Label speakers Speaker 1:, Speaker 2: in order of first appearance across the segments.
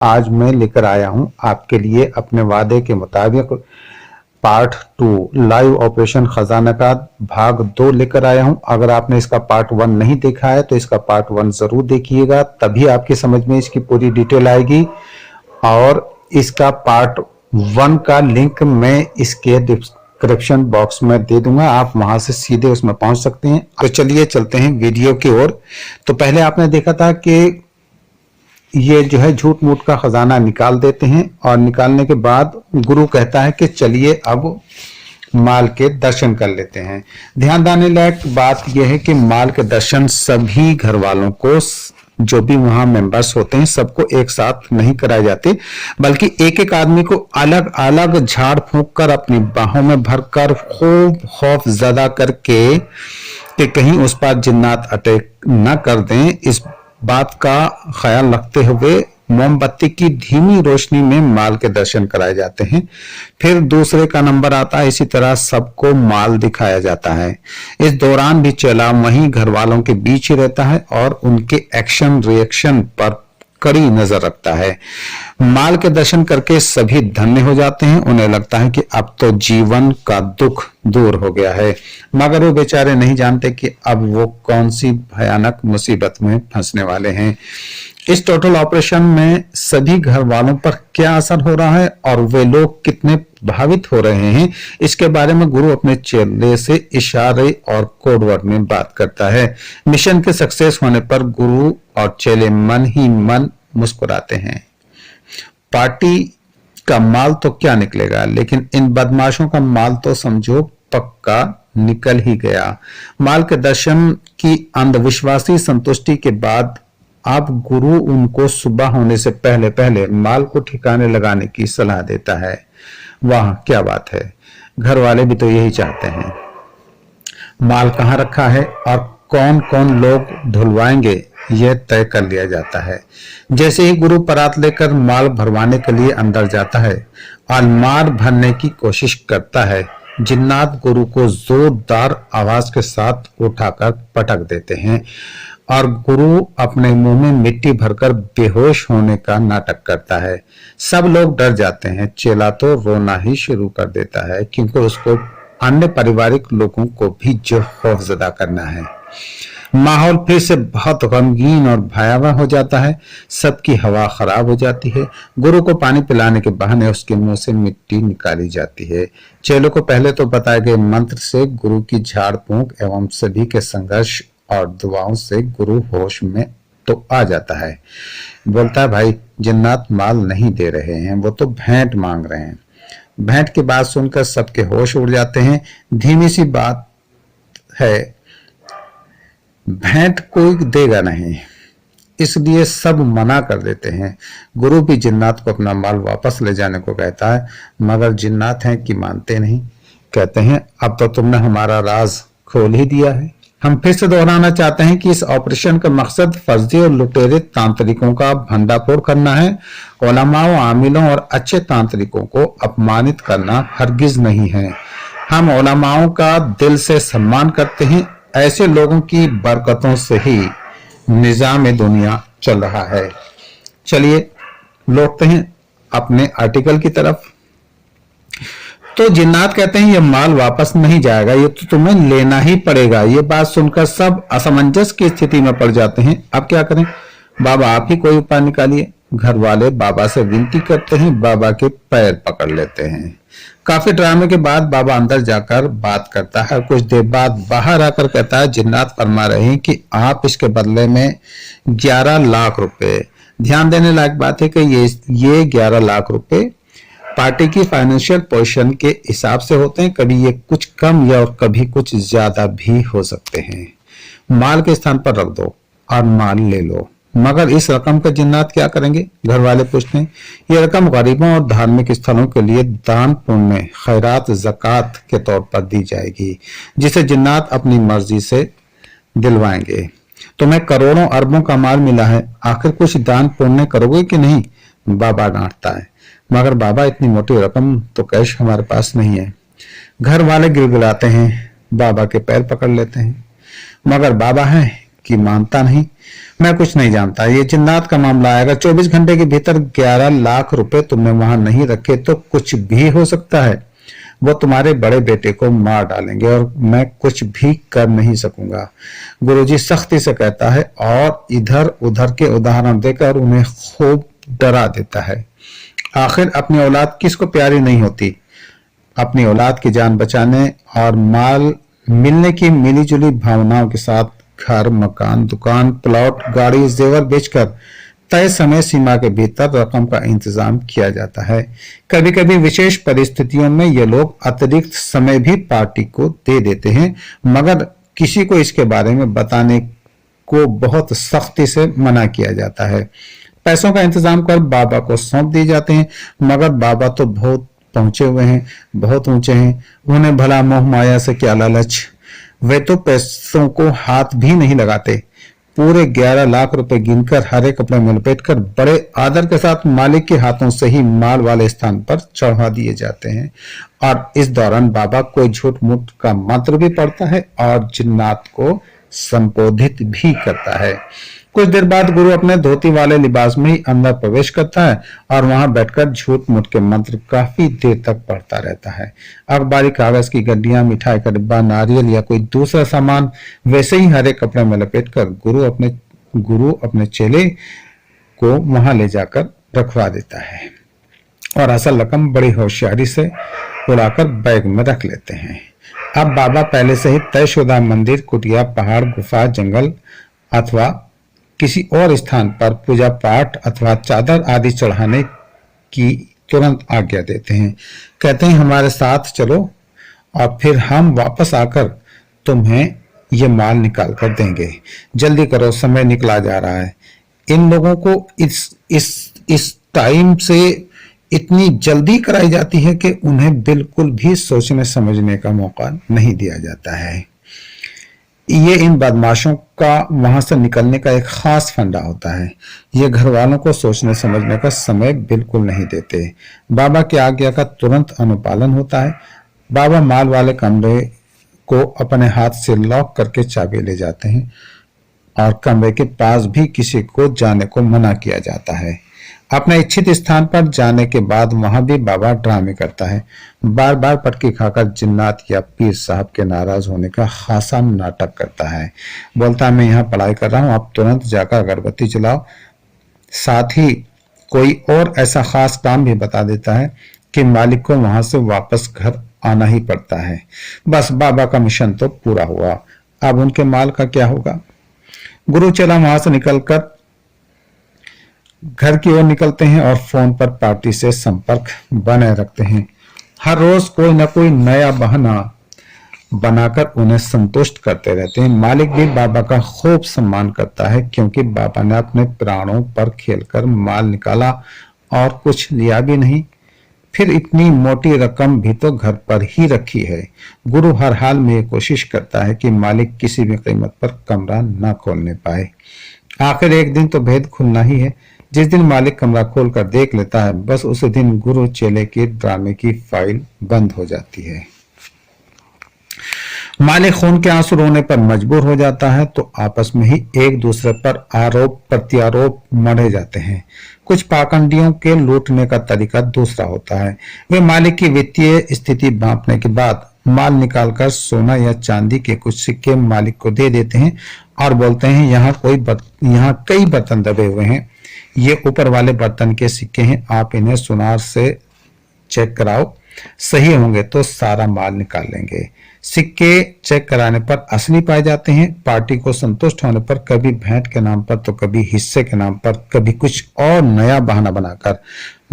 Speaker 1: आज मैं लेकर आया हूं आपके लिए अपने वादे के मुताबिक पार्ट 2 लाइव ऑपरेशन खजाना का भाग 2 लेकर आया हूं। अगर आपने इसका पार्ट 1 नहीं देखा है तो इसका पार्ट 1 जरूर देखिएगा, तभी आपकी समझ में इसकी पूरी डिटेल आएगी। और इसका पार्ट 1 का लिंक मैं इसके डिस्क्रिप्शन बॉक्स में दे दूंगा, आप वहां से सीधे उसमें पहुंच सकते हैं। तो चलिए चलते हैं वीडियो की ओर। तो पहले आपने देखा था कि ये जो है झूठ मूठ का खजाना निकाल देते हैं और निकालने के बाद गुरु कहता है कि चलिए अब माल के दर्शन कर लेते हैं। ध्यान देने लायक बात यह है कि माल के दर्शन सभी घर वालों को, जो भी वहां मेंबर्स होते हैं, सबको एक साथ नहीं कराए जाते, बल्कि एक एक आदमी को अलग अलग झाड़ फूंक कर अपनी बाहों में भरकर खूब खौफ ज़दा करके कि कहीं उस पर जिन्नात अटैक न कर दें, इस बात का ख्याल रखते हुए मोमबत्ती की धीमी रोशनी में माल के दर्शन कराए जाते हैं। फिर दूसरे का नंबर आता है, इसी तरह सबको माल दिखाया जाता है। इस दौरान भी चेला वहीं घर वालों के बीच ही रहता है और उनके एक्शन रिएक्शन पर कड़ी नजर रखता है। माल के दर्शन करके सभी धन्य हो जाते हैं, उन्हें लगता है कि अब तो जीवन का दुख दूर हो गया है, मगर वो बेचारे नहीं जानते कि अब वो कौन सी भयानक मुसीबत में फंसने वाले हैं। इस टोटल ऑपरेशन में सभी घर वालों पर क्या असर हो रहा है और वे लोग कितने प्रभावित हो रहे हैं, इसके बारे में गुरु अपने चेले से इशारे और कोडवर्ड में बात करता है। मिशन के सक्सेस होने पर गुरु और चेले मन ही मन मुस्कुराते हैं। पार्टी का माल तो क्या निकलेगा, लेकिन इन बदमाशों का माल तो समझो पक्का निकल ही गया। माल के दर्शन की अंधविश्वासी संतुष्टि के बाद अब गुरु उनको सुबह होने से पहले पहले माल को ठिकाने लगाने की सलाह देता है। वाह क्या बात है, घर वाले भी तो यही चाहते हैं। माल कहाँ रखा है और कौन कौन लोग ढुलवाएंगे, यह तय कर लिया जाता है। जैसे ही गुरु परात लेकर माल भरवाने के लिए अंदर जाता है और माल भरने की कोशिश करता है, जिन्नात गुरु को जोरदार आवाज के साथ उठाकर पटक देते हैं और गुरु अपने मुंह में मिट्टी भरकर बेहोश होने का नाटक करता है। सब लोग डर जाते हैं, चेला तो रोना ही शुरू कर देता है, क्योंकि उसको अन्य पारिवारिक लोगों को भी जो खौफजदा करना है। माहौल फिर से बहुत गमगीन और भयावह हो जाता है, सबकी हवा खराब हो जाती है। गुरु को पानी पिलाने के बहाने उसके मुंह से मिट्टी निकाली जाती है। चेलों को पहले तो बताए गए मंत्र से गुरु की झाड़ फूंक एवं सभी के संघर्ष और दुआओं से गुरु होश में तो आ जाता है। बोलता है, भाई जिन्नात माल नहीं दे रहे हैं, वो तो भेंट मांग रहे हैं। भेंट की बात सुनकर सबके होश उड़ जाते हैं। धीमी सी बात है, भेंट कोई देगा नहीं, इसलिए सब मना कर देते हैं। गुरु भी जिन्नात को अपना माल वापस ले जाने को कहता है, मगर जिन्नात हैं कि मानते नहीं। कहते हैं, अब तो तुमने हमारा राज खोल ही दिया है। हम फिर से दोहराना चाहते हैं कि इस ऑपरेशन का मकसद फर्जी और लुटेरे तांत्रिकों का भंडाफोड़ करना है। उलमाओं, आमिलों और अच्छे तांत्रिकों को अपमानित करना हरगिज नहीं है। हम उलमाओं का दिल से सम्मान करते हैं, ऐसे लोगों की बरकतों से ही निजाम दुनिया चल रहा है। चलिए लौटते हैं अपने आर्टिकल की तरफ। तो जिन्नात कहते हैं, यह माल वापस नहीं जाएगा, ये तो तुम्हें लेना ही पड़ेगा। ये बात सुनकर सब असमंजस की स्थिति में पड़ जाते हैं। अब क्या करें, बाबा आप ही कोई उपाय निकालिए। घर वाले बाबा से विनती करते हैं, बाबा के पैर पकड़ लेते हैं। काफी ड्रामे के बाद बाबा अंदर जाकर बात करता है। कुछ देर बाद बाहर आकर कहता है, जिन्नात फरमा रहे हैं कि आप इसके बदले में 11 लाख रुपए। ध्यान देने लायक बात है कि ये 11 लाख रुपए पार्टी की फाइनेंशियल पोजीशन के हिसाब से होते हैं। कभी ये कुछ कम या और कभी कुछ ज्यादा भी हो सकते हैं। माल के स्थान पर रख दो और माल ले लो, मगर इस रकम का जिन्नात क्या करेंगे, घर वाले पूछते हैं। ये रकम गरीबों और धार्मिक स्थलों के लिए दान पुण्य, खैरात, ज़कात के तौर पर दी जाएगी, जिसे जिन्नात अपनी मर्जी से दिलवाएंगे। तुम्हें करोड़ों अरबों का माल मिला है, आखिर कुछ दान पुण्य करोगे कि नहीं, बाबा डांटता है। मगर बाबा इतनी मोटी रकम तो कैश हमारे पास नहीं है। घर वाले गिड़गिड़ाते हैं, बाबा के पैर पकड़ लेते हैं, मगर बाबा हैं की मानता नहीं, मैं कुछ नहीं जानता, ये जिन्नात का मामला है। अगर 24 घंटे के भीतर 11 लाख रुपए तुमने वहां नहीं रखे तो कुछ भी हो सकता है। वो तुम्हारे बड़े बेटे को मार डालेंगे और मैं कुछ भी कर नहीं सकूंगा। गुरुजी सख्ती से कहता है और इधर उधर के उदाहरण देकर उन्हें खूब डरा देता है। आखिर अपनी औलाद किसको प्यारी नहीं होती। अपनी औलाद की जान बचाने और माल मिलने की मिलीजुली भावनाओं के साथ घर, मकान, दुकान, प्लॉट, गाड़ी, जेवर बेचकर तय समय सीमा के भीतर रकम का इंतजाम किया जाता है। कभी कभी विशेष परिस्थितियों में ये लोग अतिरिक्त समय भी पार्टी को दे देते हैं, मगर किसी को इसके बारे में बताने को बहुत सख्ती से मना किया जाता है। पैसों का इंतजाम कर बाबा को सौंप दिए जाते हैं, मगर बाबा तो बहुत पहुंचे हुए हैं, बहुत ऊंचे हैं, उन्हें भला मोह माया से क्या लालच। वे तो पैसों को हाथ भी नहीं लगाते। पूरे 11 लाख रुपए गिनकर हरे कपड़े में लपेटकर बड़े आदर के साथ मालिक के हाथों से ही माल वाले स्थान पर चढ़ा दिए जाते हैं। और इस दौरान बाबा कोई झूठ मूठ का मंत्र भी पढ़ता है और जिन्नात को संबोधित भी करता है। कुछ देर बाद गुरु अपने धोती वाले लिबास में ही अंदर प्रवेश करता है और वहां बैठकर झूठ मूठ के मंत्र काफी देर तक पढ़ता रहता है। अखबारी कागज की गड्डियां, मिठाई का डिब्बा, नारियल या कोई दूसरा सामान वैसे ही हरे कपड़े में लपेटकर गुरु अपने चेले को वहां ले जाकर रखवा देता है और असल रकम बड़ी होशियारी से उड़ाकर बैग में रख लेते हैं। अब बाबा पहले से ही तयशुदा मंदिर, कुटिया, पहाड़, गुफा, जंगल अथवा किसी और स्थान पर पूजा पाठ अथवा चादर आदि चढ़ाने की तुरंत आज्ञा देते हैं। कहते हैं हमारे साथ चलो और फिर हम वापस आकर तुम्हें ये माल निकाल कर देंगे। जल्दी करो, समय निकला जा रहा है। इन लोगों को इस टाइम से इतनी जल्दी कराई जाती है कि उन्हें बिल्कुल भी सोचने समझने का मौका नहीं दिया जाता है। ये इन बदमाशों का वहां से निकलने का एक खास फंडा होता है। ये घर वालों को सोचने समझने का समय बिल्कुल नहीं देते। बाबा की आज्ञा का तुरंत अनुपालन होता है। बाबा माल वाले कमरे को अपने हाथ से लॉक करके चाबी ले जाते हैं और कमरे के पास भी किसी को जाने को मना किया जाता है। अपने इच्छित स्थान पर जाने के बाद वहां भी बाबा ड्रामे करता है। बार बार पटकी खाकर जिन्नात या पीर साहब के नाराज होने का खासा नाटक करता है। बोलता है मैं यहाँ पढ़ाई कर रहा हूँ, आप तुरंत जाकर अगरबत्ती जलाओ। साथ ही कोई और ऐसा खास काम भी बता देता है कि मालिक को वहां से वापस घर आना ही पड़ता है। बस बाबा का मिशन तो पूरा हुआ। अब उनके माल का क्या होगा। गुरु चेला वहां से निकलकर घर की ओर निकलते हैं और फोन पर पार्टी से संपर्क बनाए रखते हैं। हर रोज कोई न कोई नया बहाना बनाकर उन्हें संतुष्ट करते रहते हैं। मालिक भी बाबा का खूब सम्मान करता है क्योंकि बाबा ने अपने प्राणों पर खेलकर माल निकाला और कुछ लिया भी नहीं। फिर इतनी मोटी रकम भी तो घर पर ही रखी है। गुरु हर हाल में ये कोशिश करता है कि मालिक किसी भी कीमत पर कमरा न खोलने पाए। आखिर एक दिन तो भेद खुलना ही है। जिस दिन मालिक कमरा खोलकर देख लेता है, बस उसी दिन गुरु चेले के ड्रामे की फाइल बंद हो जाती है। मालिक खून के आंसू रोने पर मजबूर हो जाता है तो आपस में ही एक दूसरे पर आरोप प्रत्यारोप मढ़े जाते हैं। कुछ पाखंडियों के लूटने का तरीका दूसरा होता है। वे मालिक की वित्तीय स्थिति भांपने के बाद माल निकालकर सोना या चांदी के कुछ सिक्के मालिक को दे देते हैं और बोलते हैं यहाँ कई बर्तन दबे हुए हैं, ये ऊपर वाले बर्तन के सिक्के हैं, आप इन्हें सुनार से चेक कराओ, सही होंगे तो सारा माल निकाल लेंगे। सिक्के चेक कराने पर असली पाए जाते हैं। पार्टी को संतुष्ट होने पर कभी भेंट के नाम पर तो कभी हिस्से के नाम पर, कभी कुछ और नया बहाना बनाकर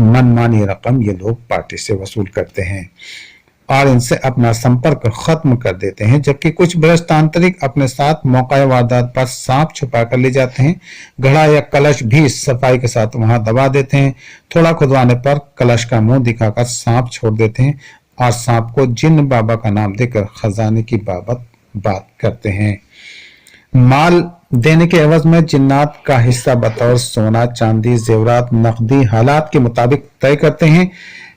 Speaker 1: मनमानी रकम ये लोग पार्टी से वसूल करते हैं और इनसे अपना संपर्क खत्म कर देते हैं। जबकि कुछ भ्रष्ट आंतरिक अपने साथ मौका वारदात पर सांप छुपा कर ले जाते हैं। घड़ा या कलश भी सफाई के साथ वहां दबा देते हैं। थोड़ा खुदवाने पर कलश का मुंह दिखाकर सांप छोड़ देते हैं और सांप को जिन्न बाबा का नाम देकर खजाने की बात करते हैं। माल देने के एवज में जिन्नात का हिस्सा बतौर सोना, चांदी, जेवरात, नकदी हालात के मुताबिक तय करते हैं।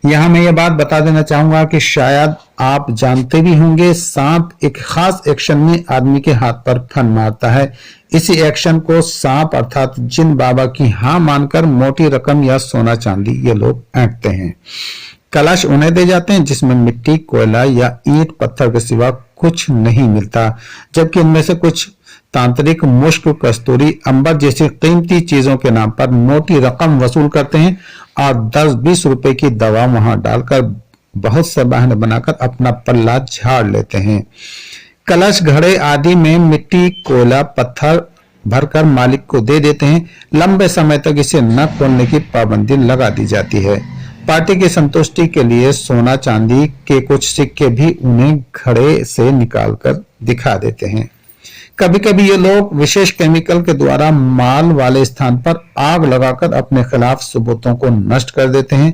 Speaker 1: यहाँ मैं ये बात बता देना चाहूंगा कि शायद आप जानते भी होंगे, सांप एक खास एक्शन में आदमी के हाथ पर फन मारता है। इसी एक्शन को सांप अर्थात जिन बाबा की हाँ मानकर मोटी रकम या सोना चांदी ये लोग ऐंठते हैं। कलश उन्हें दे जाते हैं जिसमें मिट्टी, कोयला या ईंट पत्थर के सिवा कुछ नहीं मिलता, जबकि इनमें से कुछ तांत्रिक मुश्क, कस्तूरी, अंबर जैसी कीमती चीजों के नाम पर मोटी रकम वसूल करते हैं और 10-20 रुपए की दवा वहां डालकर बहुत से बहाने बनाकर अपना पल्ला झाड़ लेते हैं। कलश, घड़े आदि में मिट्टी, कोयला, पत्थर भरकर मालिक को दे देते हैं। लंबे समय तक इसे न खोलने की पाबंदी लगा दी जाती है। पार्टी की संतुष्टि के लिए सोना चांदी के कुछ सिक्के भी उन्हें घड़े से निकालकर दिखा देते हैं। कभी कभी ये लोग विशेष केमिकल के द्वारा माल वाले स्थान पर आग लगाकर अपने खिलाफ सबूतों को नष्ट कर देते हैं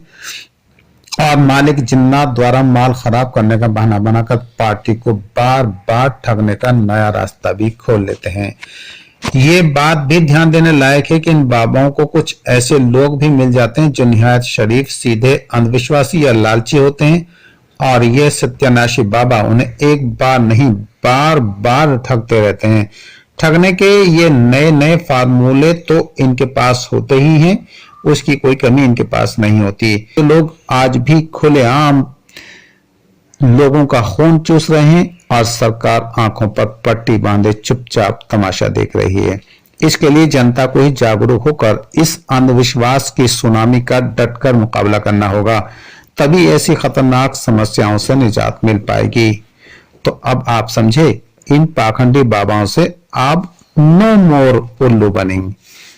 Speaker 1: और मालिक जिन्नात द्वारा माल खराब करने का बहाना बनाकर पार्टी को बार बार ठगने का नया रास्ता भी खोल लेते हैं। ये बात भी ध्यान देने लायक है कि इन बाबाओं को कुछ ऐसे लोग भी मिल जाते हैं जो निहायत शरीफ, सीधे, अंधविश्वासी या लालची होते हैं और ये सत्यानाशी बाबा उन्हें एक बार नहीं बार बार ठगते रहते हैं। ठगने के ये नए नए फार्मूले तो इनके पास होते ही हैं, उसकी कोई कमी इनके पास नहीं होती। तो लोग आज भी खुलेआम लोगों का खून चूस रहे हैं और सरकार आंखों पर पट्टी बांधे चुपचाप तमाशा देख रही है। इसके लिए जनता को ही जागरूक होकर इस अंधविश्वास की सुनामी का डटकर मुकाबला करना होगा, तभी ऐसी खतरनाक समस्याओं से निजात मिल पाएगी। तो अब आप समझे, इन पाखंडी बाबाओं से आप नो मोर उल्लू बनेंगे।